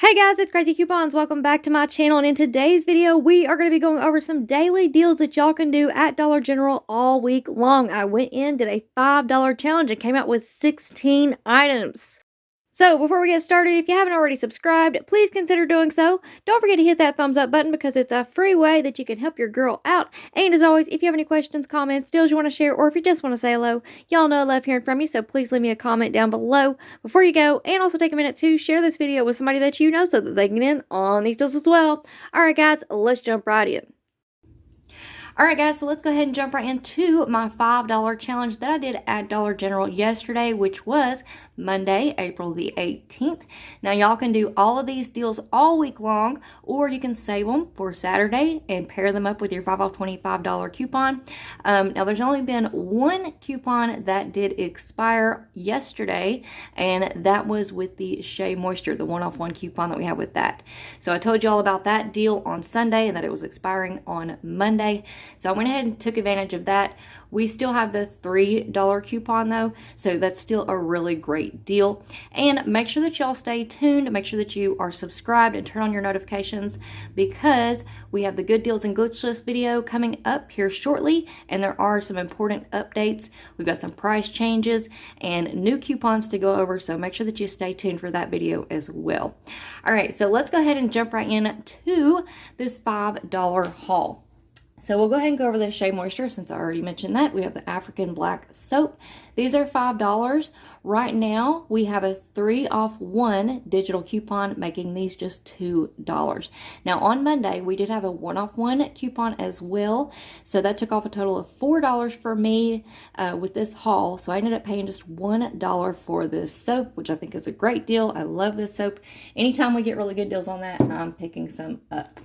Hey guys, it's Crazy Coupons. Welcome back to my channel, and in today's video we are going to be going over some daily deals that y'all can do at Dollar General all week long. I went in, did a $5 challenge, and came out with 16 items. So before we get started, if you haven't already subscribed, please consider doing so. Don't forget to hit that thumbs up button because it's a free way that you can help your girl out. And as always, if you have any questions, comments, deals you want to share, or if you just want to say hello, y'all know I love hearing from you, so please leave me a comment down below before you go. And also take a minute to share this video with somebody that you know so that they can get in on these deals as well. Alright guys, let's jump right in. Alright guys, so let's go ahead and jump right into my $5 challenge that I did at Dollar General yesterday, which was Monday, April the 18th. Now y'all can do all of these deals all week long, or you can save them for Saturday and pair them up with your 5 off $25 coupon. Now there's only been one coupon that did expire yesterday, and that was with the Shea Moisture, the 1 off 1 coupon that we have with that. So I told you all about that deal on Sunday and that it was expiring on Monday. So I went ahead and took advantage of that. We still have the $3 coupon though, so that's still a really great deal. And make sure that y'all stay tuned. Make sure that you are subscribed and turn on your notifications, because we have the Good Deals and Glitch List video coming up here shortly, and there are some important updates. We've got some price changes and new coupons to go over, so make sure that you stay tuned for that video as well. All right, so let's go ahead and jump right in to this $5 haul. So we'll go ahead and go over the Shea Moisture since I already mentioned that. We have the African Black Soap. These are $5. Right now, we have a 3 off 1 digital coupon, making these just $2. Now on Monday, we did have a 1 off 1 coupon as well. So that took off a total of $4 for me with this haul. So I ended up paying just $1 for this soap, which I think is a great deal. I love this soap. Anytime we get really good deals on that, I'm picking some up.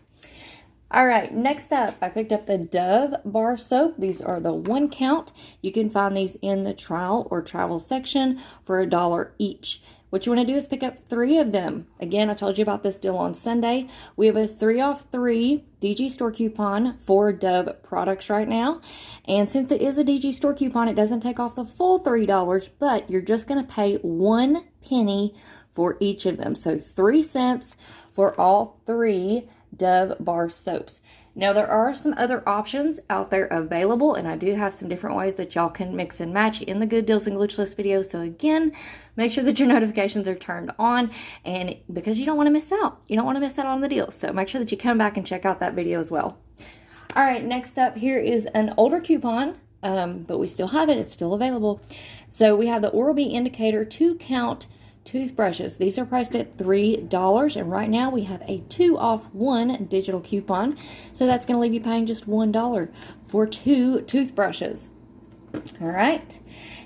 Alright, next up, I picked up the Dove bar soap. These are the 1 count. You can find these in the trial or travel section for $1 each. What you want to do is pick up 3 of them. Again, I told you about this deal on Sunday. We have a 3 off 3 DG store coupon for Dove products right now. And since it is a DG store coupon, it doesn't take off the full $3, but you're just going to pay 1 penny for each of them. So 3 cents for all 3 Dove bar soaps. Now there are some other options out there available, and I do have some different ways that y'all can mix and match in the Good Deals and Glitch List video. So again, make sure that your notifications are turned on, and because you don't want to miss out. You don't want to miss out on the deals. So make sure that you come back and check out that video as well. All right, next up here is an older coupon, but we still have it. It's still available. So we have the Oral-B Indicator 2 count toothbrushes. These are priced at $3, and right now we have a 2 off 1 digital coupon, so that's going to leave you paying just $1 for 2 toothbrushes. All right,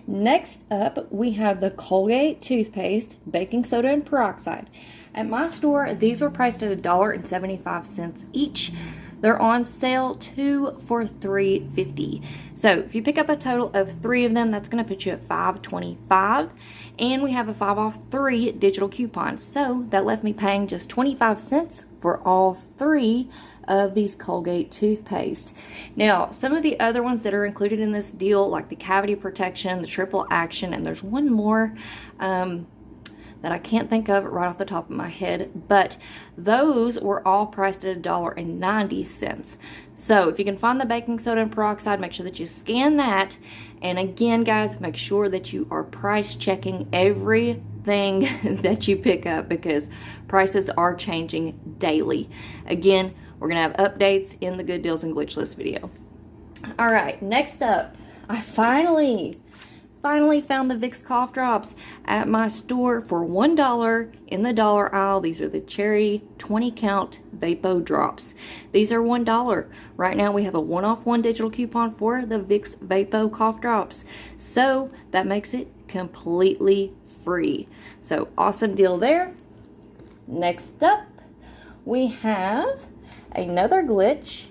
next up we have the Colgate toothpaste, baking soda and peroxide. At my store, these were priced at $1.75 each. They're on sale 2 for $3.50. So if you pick up a total of 3 of them, that's going to put you at $5.25. And we have a 5 off 3 digital coupon. So that left me paying just 25 cents for all 3 of these Colgate toothpaste. Now, some of the other ones that are included in this deal, like the cavity protection, the triple action, and there's one more that I can't think of right off the top of my head, but those were all priced at $1.90. So if you can find the baking soda and peroxide, make sure that you scan that. And again, guys, make sure that you are price checking everything that you pick up, because prices are changing daily. Again, we're gonna have updates in the Good Deals and Glitch List video. All right, next up, I finally found the Vicks cough drops at my store for $1 in the dollar aisle. These are the cherry 20 count Vapo drops. These are $1. Right now we have a 1 off 1 digital coupon for the Vicks Vapo cough drops. So that makes it completely free. So awesome deal there. Next up, we have another glitch.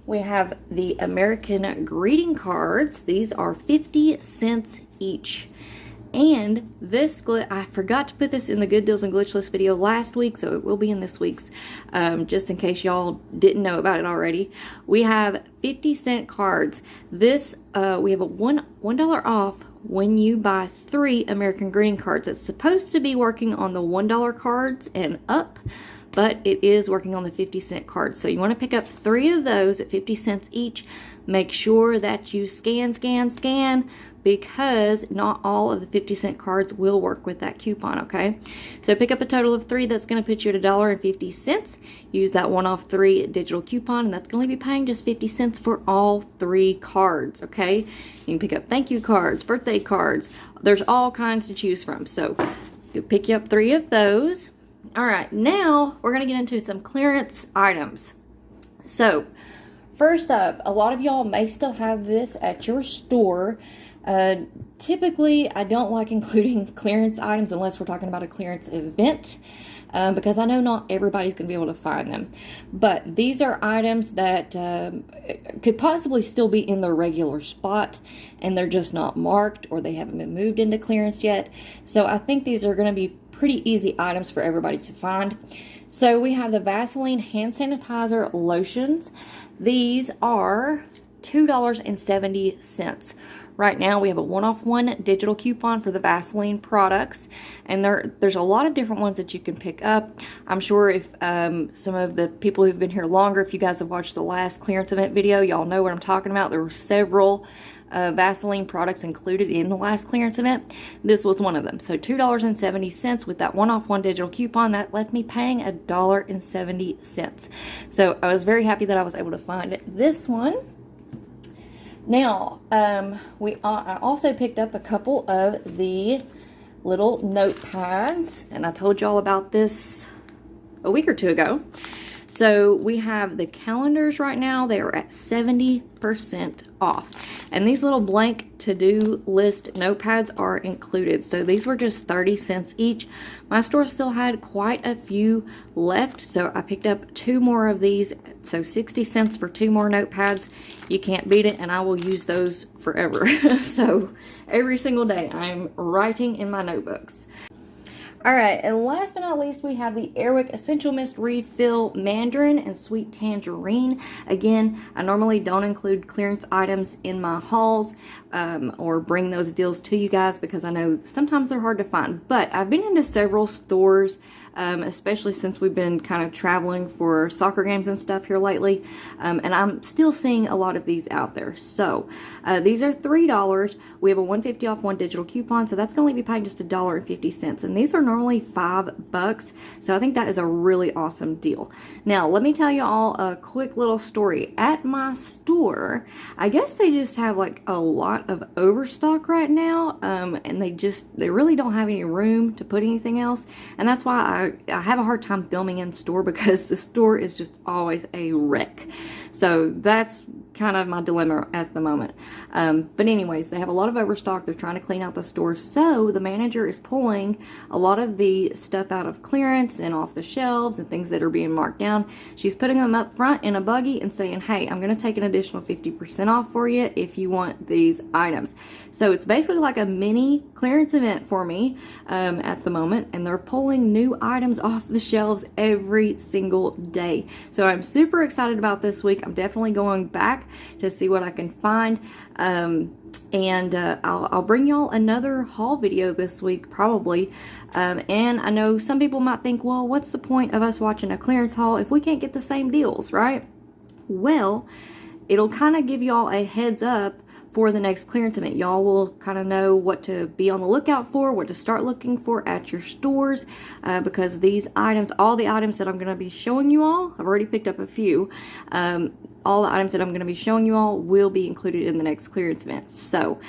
We have the American greeting cards. These are 50 cents each. And this glitch, I forgot to put this in the Good Deals and Glitch List video last week, so it will be in this week's, just in case y'all didn't know about it already. We have 50-cent cards. This, we have a $1 off when you buy 3 American greeting cards. It's supposed to be working on the $1 cards and up, but it is working on the 50-cent cards. So you want to pick up 3 of those at 50 cents each. Make sure that you scan, because not all of the 50-cent cards will work with that coupon, okay? So pick up a total of 3. That's going to put you at $1.50. Use that one-off 3 digital coupon, and that's going to be paying just 50 cents for all 3 cards, okay? You can pick up thank you cards, birthday cards. There's all kinds to choose from. So you'll pick you up 3 of those. All right, now we're going to get into some clearance items. So first up, a lot of y'all may still have this at your store. Typically, I don't like including clearance items unless we're talking about a clearance event, because I know not everybody's going to be able to find them. But these are items that could possibly still be in their regular spot, and they're just not marked, or they haven't been moved into clearance yet. So I think these are going to be pretty easy items for everybody to find. So we have the Vaseline hand sanitizer lotions. These are $2.70. Right now we have a 1-off-1 digital coupon for the Vaseline products, and there's a lot of different ones that you can pick up. I'm sure if some of the people who've been here longer, if you guys have watched the last clearance event video, y'all know what I'm talking about. There were several Vaseline products included in the last clearance event. This was one of them. So $2.70 with that 1-off-1 digital coupon. That left me paying $1.70. So I was very happy that I was able to find this one. Now, I also picked up a couple of the little notepads, and I told y'all about this a week or 2 ago. So we have the calendars right now. They are at 70% off. And these little blank to-do list notepads are included. So these were just 30 cents each. My store still had quite a few left, so I picked up 2 more of these. So 60 cents for 2 more notepads. You can't beat it, and I will use those forever. So every single day I'm writing in my notebooks. Alright, and last but not least, we have the Airwick Essential Mist Refill Mandarin and Sweet Tangerine. Again, I normally don't include clearance items in my hauls or bring those deals to you guys because I know sometimes they're hard to find. But I've been into several stores, especially since we've been kind of traveling for soccer games and stuff here lately, and I'm still seeing a lot of these out there. So these are $3. We have a $1.50 off 1 digital coupon, so that's going to be paying just $1.50, and these are normally $5, so I think that is a really awesome deal. Now let me tell you all a quick little story. At my store, I guess they just have like a lot of overstock right now, and they really don't have any room to put anything else, and that's why I have a hard time filming in store, because the store is just always a wreck. So that's kind of my dilemma at the moment. But anyways, they have a lot of overstock. They're trying to clean out the store, so the manager is pulling a lot of the stuff out of clearance and off the shelves and things that are being marked down. She's putting them up front in a buggy and saying, hey, I'm going to take an additional 50% off for you if you want these items. So it's basically like a mini clearance event for me at the moment, and they're pulling new items off the shelves every single day. So I'm super excited about this week. I'm definitely going back to see what I can find, and I'll bring y'all another haul video this week probably, and I know some people might think, well, what's the point of us watching a clearance haul if we can't get the same deals, right? Well, it'll kind of give y'all a heads up for the next clearance event. Y'all will kind of know what to be on the lookout for, what to start looking for at your stores, because these items, all the items that I'm going to be showing you all, I've already picked up a few, all the items that I'm going to be showing you all will be included in the next clearance event. So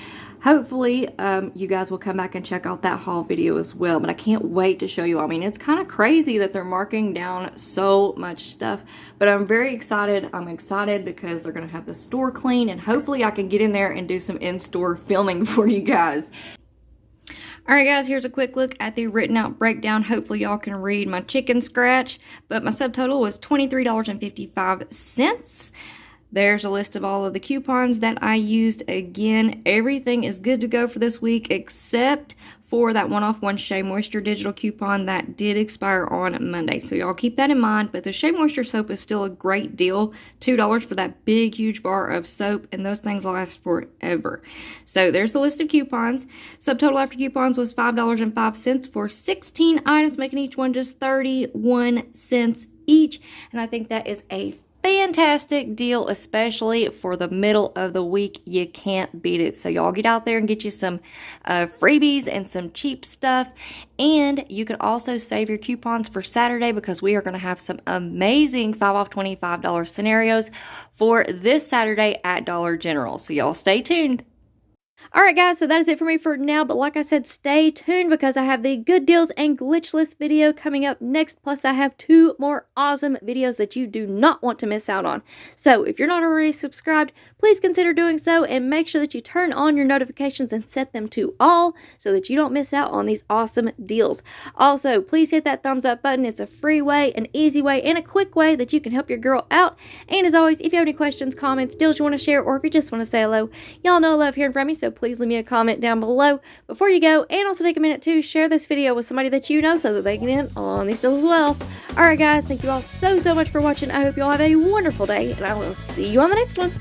hopefully you guys will come back and check out that haul video as well. But I can't wait to show you all. I mean, it's kind of crazy that they're marking down so much stuff, but I'm very excited. I'm excited because they're going to have the store clean, and hopefully I can get in there and do some in-store filming for you guys. Alright guys, here's a quick look at the written out breakdown. Hopefully y'all can read my chicken scratch, but my subtotal was $23.55. There's a list of all of the coupons that I used. Again, everything is good to go for this week except for that 1-off-1 Shea Moisture digital coupon that did expire on Monday. So y'all keep that in mind. But the Shea Moisture soap is still a great deal. $2 for that big, huge bar of soap, and those things last forever. So there's the list of coupons. Subtotal after coupons was $5.05 for 16 items, making each one just 31 cents each. And I think that is a fantastic deal, especially for the middle of the week. You can't beat it. So y'all get out there and get you some freebies and some cheap stuff. And you can also save your coupons for Saturday, because we are going to have some amazing 5 off $25 scenarios for this Saturday at Dollar General. So y'all stay tuned. Alright guys, so that is it for me for now, but like I said, stay tuned because I have the good deals and glitch list video coming up next, plus I have 2 more awesome videos that you do not want to miss out on. So if you're not already subscribed, please consider doing so, and make sure that you turn on your notifications and set them to all so that you don't miss out on these awesome deals. Also, please hit that thumbs up button. It's a free way, an easy way, and a quick way that you can help your girl out. And as always, if you have any questions, comments, deals you want to share, or if you just want to say hello, y'all know I love hearing from me, so please leave me a comment down below before you go, and also take a minute to share this video with somebody that you know so that they can get in on these deals as well. Alright guys, thank you all so much for watching. I hope you all have a wonderful day, and I will see you on the next one.